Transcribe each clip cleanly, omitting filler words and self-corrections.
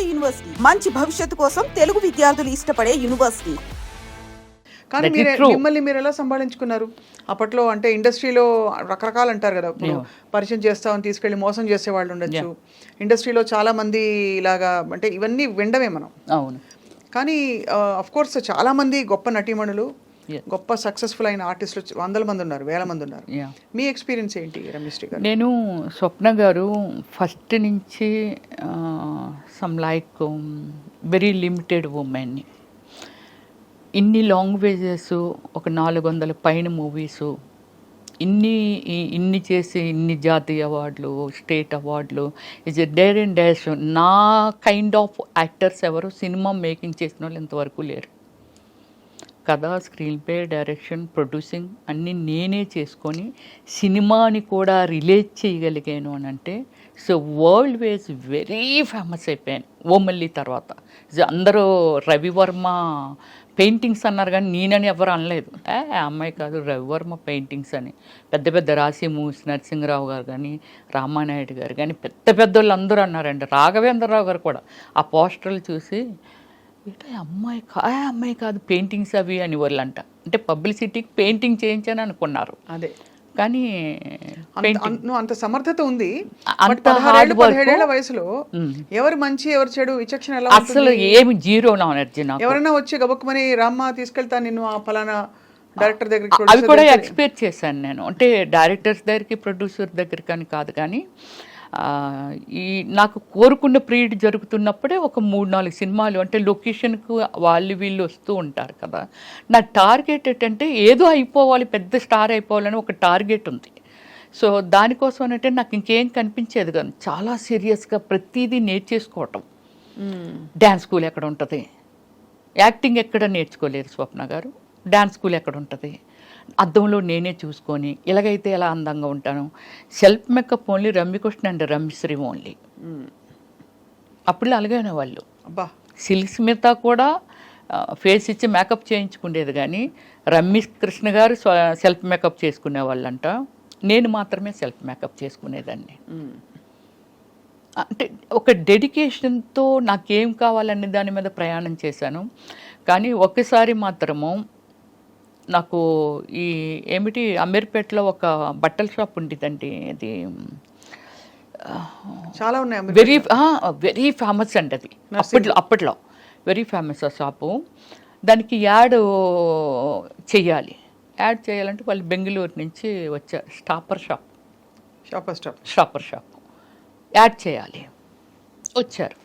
ఉమ్మడి యూనివర్సిటీ మంచి భవిష్యత్తు కోసం తెలుగు విద్యార్థులు ఇష్టపడే యూనివర్సిటీ. కానీ మిమ్మల్ని మీరు ఎలా సంభాళించుకున్నారు అప్పట్లో? అంటే ఇండస్ట్రీలో రకరకాలు అంటారు కదా, ఇప్పుడు పరిచయం చేస్తామని తీసుకెళ్ళి మోసం చేసే వాళ్ళు ఉండొచ్చు. ఇండస్ట్రీలో చాలా మంది ఇలాగా, అంటే ఇవన్నీ వినడమే మనం. అవును. కానీ అఫ్ కోర్స్ చాలా మంది గొప్ప నటీమణులు, గొప్ప సక్సెస్ఫుల్ అయిన ఆర్టిస్టులు వందల మంది ఉన్నారు, వేల మంది ఉన్నారు. మీ ఎక్స్పీరియన్స్ ఏంటి రమ్యశ్రీ గారు? నేను స్వప్న గారు ఫస్ట్ నుంచి సమ్ లైక్ వెరీ లిమిటెడ్ ఉమెన్ని, ఇన్ని లాంగ్వేజెస్, ఒక 400 పైన మూవీసు, ఇన్ని చేసి ఇన్ని జాతీయ అవార్డులు, స్టేట్ అవార్డులు, is a dare and dash. నా కైండ్ ఆఫ్ యాక్టర్స్ ఎవరు సినిమా మేకింగ్ చేసిన వాళ్ళు ఇంతవరకు లేరు. కథ, స్క్రీన్ ప్లే, డైరెక్షన్, ప్రొడ్యూసింగ్ అన్నీ నేనే చేసుకొని సినిమాని కూడా రిలేట్ చేయగలిగాను అని అంటే, so world wise very famous అయిపోయాను ఓమల్లి తర్వాత. అందరూ రవివర్మ పెయింటింగ్స్ అన్నారు కానీ నేనని ఎవరు అనలేదు. అమ్మాయి కాదు, రవివర్మ పెయింటింగ్స్ అని. పెద్ద పెద్ద రాసిమూసి నరసింహరావు గారు కానీ, రామానాయుడు గారు కానీ, పెద్ద పెద్ద వాళ్ళు అందరూ అన్నారండి. రాఘవేంద్రరావు గారు కూడా ఆ పోస్టర్లు చూసి అమ్మాయి కాదు పెయింటింగ్స్ అవి అని వాళ్ళంట. అంటే పబ్లిసిటీకి పెయింటింగ్ చేయించని అనుకున్నారు. అదే, కానీ అంత సమర్థత ఉంది. అంత హార్డ్ వర్క్. 17 వయసులో ఎవరు మంచి ఎవరు చెడు విచక్షణ ఎలా? అసలు ఏమి జీరో నాలెడ్జ్. ఎవరైనా వచ్చి గబక్కుమని రామ్మ తీసుకెళ్తా నిన్ను ఆ ఫలానా డైరెక్టర్ దగ్గరికి, అవి కూడా ఎక్స్పెక్ట్ చేశాను నేను. అంటే డైరెక్టర్స్ దగ్గరికి, ప్రొడ్యూసర్ దగ్గరికి అని కాదు, కానీ నాకు కోరుకున్న పీరియడ్ జరుగుతున్నప్పుడే ఒక 3-4 సినిమాలు, అంటే లొకేషన్కు వాళ్ళు వీళ్ళు వస్తూ ఉంటారు కదా. నా టార్గెట్ ఏంటంటే ఏదో అయిపోవాలి, పెద్ద స్టార్ అయిపోవాలని ఒక టార్గెట్ ఉంది. సో దానికోసం అంటే నాకు ఇంకేం కనిపించేది కాదు. చాలా సీరియస్గా ప్రతిదీ నేర్చేసుకోవటం. డ్యాన్స్ స్కూల్ ఎక్కడ ఉంటుంది, యాక్టింగ్ ఎక్కడ నేర్చుకోలేరు స్వప్న గారు, డ్యాన్స్ స్కూల్ ఎక్కడ ఉంటుంది, అద్దంలో నేనే చూసుకొని ఎలాగైతే ఎలా అందంగా ఉంటాను. Self makeup only Ramya Krishna and Ramyasri only. అప్పుడు అలాగే వాళ్ళు. సిల్క్ స్మిత కూడా ఫేస్ ఇచ్చి మేకప్ చేయించుకునేది, కానీ రమ్యకృష్ణ గారు సెల్ఫ్ మేకప్ చేసుకునే వాళ్ళంట. నేను మాత్రమే సెల్ఫ్ మేకప్ చేసుకునేదాన్ని. అంటే ఒక డెడికేషన్తో నాకేం కావాలనే దాని మీద ప్రయాణం చేశాను. కానీ ఒక్కసారి మాత్రము నాకు ఏమిటి అమీర్పేటలో ఒక బట్టల షాప్ ఉండేదండి. అది చాలా ఉన్నాయి, వెరీ ఫేమస్ అండి అది. అప్పట్లో వెరీ ఫేమస్ ఆ షాపు. దానికి యాడ్ చేయాలంటే వాళ్ళు బెంగళూరు నుంచి వచ్చారు. షాపర్ షాప్ యాడ్ చేయాలి, వచ్చారు,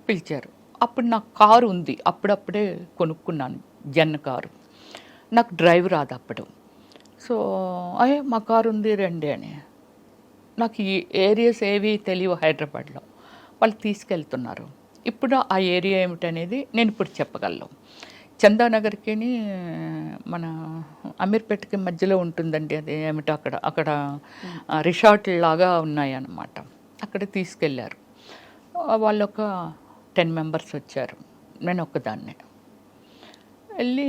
పిలిచారు. అప్పుడు నాకు కారు ఉంది, అప్పుడప్పుడే కొనుక్కున్నాను జన్ కారు. నాకు డ్రైవ్ రాదు అప్పుడు. సో మా కారు ఉంది రండి అని. నాకు ఈ ఏరియాస్ ఏవి తెలియవు హైదరాబాద్లో. వాళ్ళు తీసుకెళ్తున్నారు. ఇప్పుడు ఆ ఏరియా ఏమిటనేది నేను ఇప్పుడు చెప్పగలను. చందానగర్కి మన అమీర్పేటకి మధ్యలో ఉంటుందండి. అది ఏమిటో అక్కడ రిసార్ట్ లాగా ఉన్నాయన్నమాట. అక్కడ తీసుకెళ్ళారు. వాళ్ళు ఒక 10 మెంబర్స్ వచ్చారు, నేను ఒక్కదాన్నే. వెళ్ళి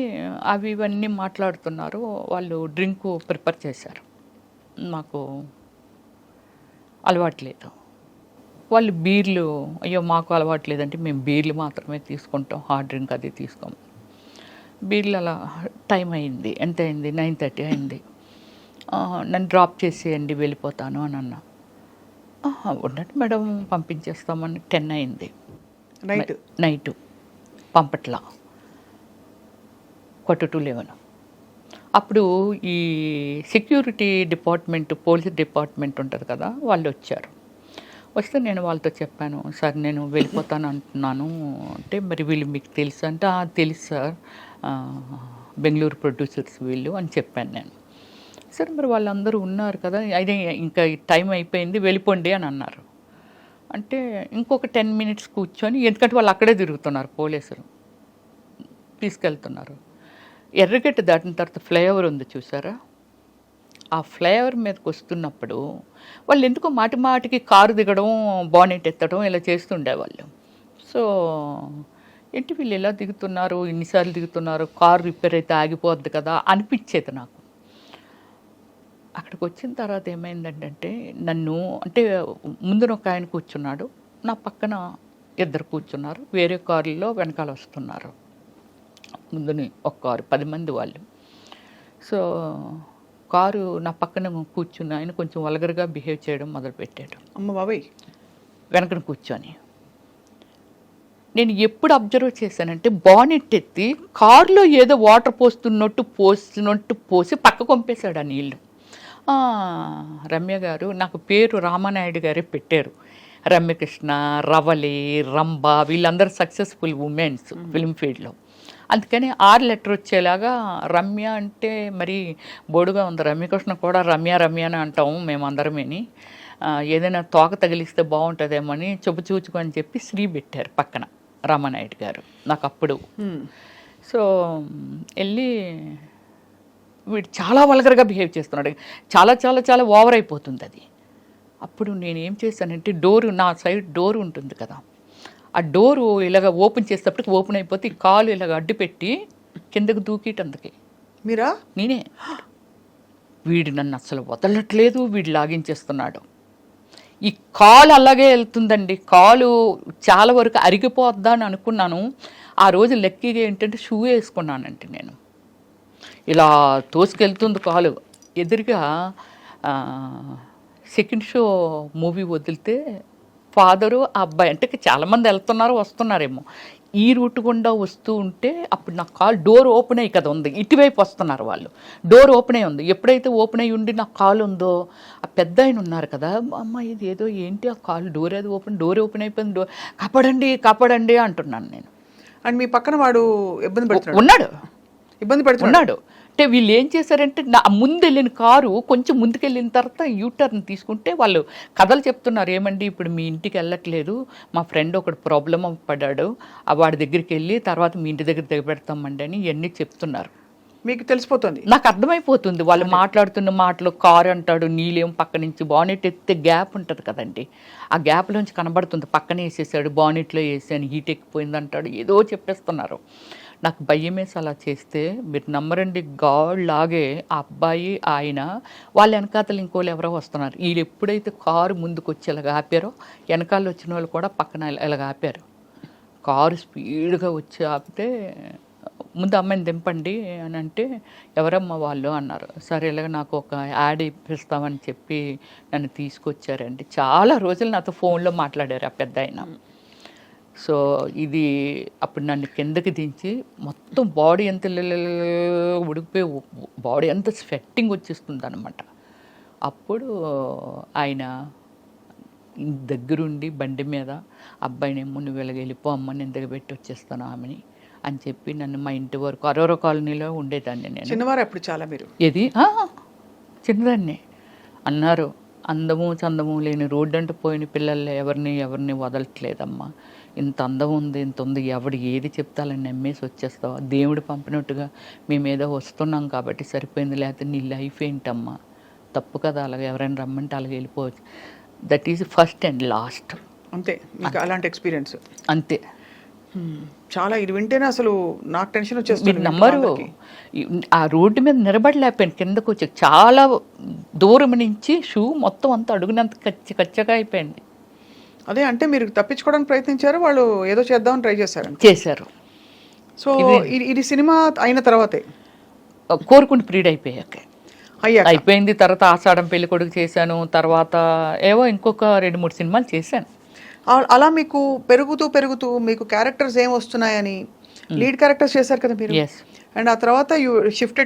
ఇవన్నీ మాట్లాడుతున్నారు. వాళ్ళు డ్రింక్ ప్రిపేర్ చేశారు, నాకు అలవాట్లేదు. వాళ్ళు బీర్లు, అయ్యో మాకు అలవాట్లేదంటే మేము బీర్లు మాత్రమే తీసుకుంటాం, హార్డ్ డ్రింక్ అది తీసుకోము. బీర్లు అలా టైం అయింది. ఎంత అయింది? 9:30 అయింది. నన్ను డ్రాప్ చేసేయండి వెళ్ళిపోతాను అని అన్నా. ఉన్నట్టు మేడం పంపించేస్తామని 10 అయింది నైట్. పంపట్లా, 11:45. అప్పుడు ఈ సెక్యూరిటీ డిపార్ట్మెంట్, పోలీస్ డిపార్ట్మెంట్ ఉంటుంది కదా, వాళ్ళు వచ్చారు. వస్తే నేను వాళ్ళతో చెప్పాను, సార్ నేను వెళ్ళిపోతాను అంటున్నాను అంటే, మరి వీళ్ళు మీకు తెలుసు అంటే, తెలుసు సార్, బెంగళూరు ప్రొడ్యూసర్స్ వీళ్ళు అని చెప్పాను నేను. సరే మరి వాళ్ళందరూ ఉన్నారు కదా, అయితే ఇంకా టైం అయిపోయింది వెళ్ళిపోండి అని అన్నారు. అంటే ఇంకొక 10 మినిట్స్ కూర్చొని, ఎందుకంటే వాళ్ళు అక్కడే తిరుగుతున్నారు, పోలీసులు తీసుకెళ్తున్నారు. ఎర్రగడ్డ దాటిన తర్వాత ఫ్లైఓవర్ ఉంది చూసారా, ఆ ఫ్లైఓవర్ మీదకి వస్తున్నప్పుడు వాళ్ళు ఎందుకో మాటికి కారు దిగడం, బానెట్ ఎత్తడం ఇలా చేస్తుండేవాళ్ళు. సో ఏంటి వీళ్ళు ఎలా దిగుతున్నారు, ఇన్నిసార్లు దిగుతున్నారు, కారు రిపేర్ అయితే ఆగిపోద్ది కదా అనిపించేది నాకు. అక్కడికి వచ్చిన తర్వాత ఏమైందంటే, నన్ను అంటే ముందున ఒక ఆయన కూర్చున్నాడు, నా పక్కన ఇద్దరు కూర్చున్నారు, వేరే కారులో వెనకాల వస్తున్నారు, ముందుని ఒక కారు 10 మంది వాళ్ళు. సో కారు నా పక్కన కూర్చుని ఆయన కొంచెం వల్గర్గా బిహేవ్ చేయడం మొదలుపెట్టాడు. అమ్మ బాబాయ్. వెనకన కూర్చొని నేను ఎప్పుడు అబ్జర్వ్ చేశానంటే బానెట్ ఎత్తి కారులో ఏదో వాటర్ పోస్తున్నట్టు పోసి పక్క కొంపేశాడు ఆ నీళ్ళు. రమ్య గారు, నాకు పేరు రామానాయుడు గారే పెట్టారు. రమ్యకృష్ణ, రవలి, రంభ వీళ్ళందరూ సక్సెస్ఫుల్ ఉమెన్స్ ఫిల్మ్ ఫీల్డ్లో. అందుకని 6 లెటర్ వచ్చేలాగా రమ్య అంటే మరి బోడుగా ఉంది. రమ్యకృష్ణ కూడా రమ్య అని అంటాము మేమందరమేని. ఏదైనా తోక తగిలిస్తే బాగుంటుందేమో అని చూచుకు అని చెప్పి శ్రీ పెట్టారు పక్కన రామానాయుడు గారు నాకు అప్పుడు. సో వెళ్ళి వీడు చాలా వల్గర్గా బిహేవ్ చేస్తున్నాడు, చాలా చాలా చాలా ఓవర్ అయిపోతుంది అది. అప్పుడు నేను ఏం చేశానంటే నా సైడ్ డోర్ ఉంటుంది కదా, ఆ డోరు ఇలాగ ఓపెన్ చేసేటప్పటికి ఓపెన్ అయిపోతే కాలు ఇలాగ అడ్డు పెట్టి కిందకు దూకిటందుకే. మీరా? నేనే. వీడు నన్ను అసలు వదలట్లేదు, వీడు లాగించేస్తున్నాడు. ఈ కాలు అలాగే వెళ్తుందండి, కాలు చాలా వరకు అరిగిపోద్దా అని అనుకున్నాను. ఆ రోజు లక్కీగా ఏంటంటే షూ వేసుకున్నానంటే నేను ఇలా తోసుకెళ్తుంది కాలు. ఎదురుగా సెకండ్ షో మూవీ వదిలితే ఫాదరు ఆ అబ్బాయి అంటే చాలామంది వెళ్తున్నారు వస్తున్నారేమో, ఈ రూట్ గుండా వస్తూ ఉంటే అప్పుడు నా కాలు డోర్ ఓపెన్ అయ్యి కదా ఉంది, ఇటువైపు వస్తున్నారు వాళ్ళు, డోర్ ఓపెన్ అయ్యి ఉంది. ఎప్పుడైతే ఓపెన్ అయ్యి ఉండి నా కాలు ఉందో ఆ పెద్ద ఆయన ఉన్నారు కదా, అమ్మ ఇది ఏదో ఏంటి ఆ కాలు డోర్ డోర్ ఓపెన్ అయిపోయింది, కాపాడండి అంటున్నాను నేను. అండ్ మీ పక్కన వాడు ఇబ్బంది పెడుతున్నాడు. అంటే వీళ్ళు ఏం చేశారంటే నా ముందు వెళ్ళిన కారు కొంచెం ముందుకెళ్ళిన తర్వాత యూటర్న్ తీసుకుంటే వాళ్ళు కథలు చెప్తున్నారు, ఏమండి ఇప్పుడు మీ ఇంటికి వెళ్ళట్లేదు, మా ఫ్రెండ్ ఒకడు ప్రాబ్లం పడ్డాడు, వాడి దగ్గరికి వెళ్ళి తర్వాత మీ ఇంటి దగ్గర దిగబెడతామండి అని ఇవన్నీ చెప్తున్నారు. మీకు తెలిసిపోతుంది? నాకు అర్థమైపోతుంది వాళ్ళు మాట్లాడుతున్న మాటలు. కారు అంటాడు, నీళ్ళేం పక్క నుంచి బానెట్ ఎత్తే గ్యాప్ ఉంటుంది కదండి, ఆ గ్యాప్లోంచి కనబడుతుంది పక్కనే వేసేసాడు, బానెట్లో వేసాను హీట్ ఎక్కిపోయింది అంటాడు, ఏదో చెప్పేస్తున్నారు. నాకు భయం వేసి అలా చేస్తే మీరు నమ్మరండి, గాడ్ లాగే ఆ అబ్బాయి ఆయన వాళ్ళ వెనకాతలు ఇంకోళ్ళు ఎవరో వస్తున్నారు. వీళ్ళు ఎప్పుడైతే కారు ముందుకు వచ్చి ఇలాగ ఆపారో వెనకాల వచ్చిన వాళ్ళు కూడా పక్కన ఇలాగ ఆపారు. కారు స్పీడ్గా వచ్చి ఆపితే ముందు అమ్మాయిని దింపండి అని అంటే ఎవరమ్మా వాళ్ళు అన్నారు. సరే ఇలాగ నాకు ఒక యాడ్ ఇప్పిస్తామని చెప్పి నన్ను తీసుకొచ్చారండి. చాలా రోజులు నాతో ఫోన్లో మాట్లాడారు ఆ పెద్ద ఆయన. సో ఇది అప్పుడు నన్ను కిందకి దించి మొత్తం బాడీ ఎంత ఉడికిపోయి బాడీ అంతా స్వెట్టింగ్ వచ్చేస్తుంది అనమాట. అప్పుడు ఆయన దగ్గరుండి బండి మీద అబ్బాయినేమో నువ్వు ఇలాగ వెళ్ళిపో అమ్మ, నేను దిగబెట్టి వచ్చేస్తాను ఆమెని అని చెప్పి నన్ను మా ఇంటి వరకు అరోరా కాలనీలో ఉండేదాన్ని నేను. చిన్నవారు అప్పుడు చాలా మీరు? ఏది చిన్నదాన్ని అన్నారు. అందము చందము లేని రోడ్డు అంటూ పోయిన పిల్లల్ని ఎవరిని వదలట్లేదమ్మా, ఇంత అందం ఉంది ఇంత ఉంది, ఎవడు ఏది చెప్తాలని నమ్మేసి వచ్చేస్తావు, దేవుడు పంపినట్టుగా మేమేదో వస్తున్నాం కాబట్టి సరిపోయింది, లేకపోతే నీ లైఫ్ ఏంటమ్మా, తప్పు కదా, అలాగే ఎవరైనా రమ్మంటే అలాగే వెళ్ళిపోవచ్చు. That is first and last. అంతే మీకు అలాంటి ఎక్స్పీరియన్స్? అంతే. చాలా ఇది వింటేనే అసలు నాకు టెన్షన్ వచ్చేస్తుంది. మీరు నమ్మరు, ఆ రోడ్డు మీద నిలబడలేకపోయాను, కిందకు వచ్చి చాలా దూరం నుంచి షూ మొత్తం అంతా అడుగునంత కచ్చగా అయిపోయింది. అదే అంటే మీరు తప్పించుకోవడానికి ప్రయత్నించారు, వాళ్ళు ఏదో చేద్దామని ట్రై చేశారు. సో ఇది సినిమా అయిన తర్వాతే కోరుకుంటూ పీరియడ్ అయిపోయింది. తర్వాత ఆషాఢం పెళ్లి కొడుకు చేశాను, తర్వాత ఏవో ఇంకొక 2-3 సినిమాలు చేశాను. అలా మీకు పెరుగుతూ మీకు క్యారెక్టర్స్ ఏం వస్తున్నాయని లీడ్ క్యారెక్టర్స్ చేశారు కదా మీరు. అండ్ ఆ తర్వాత యూ షిఫ్టెడ్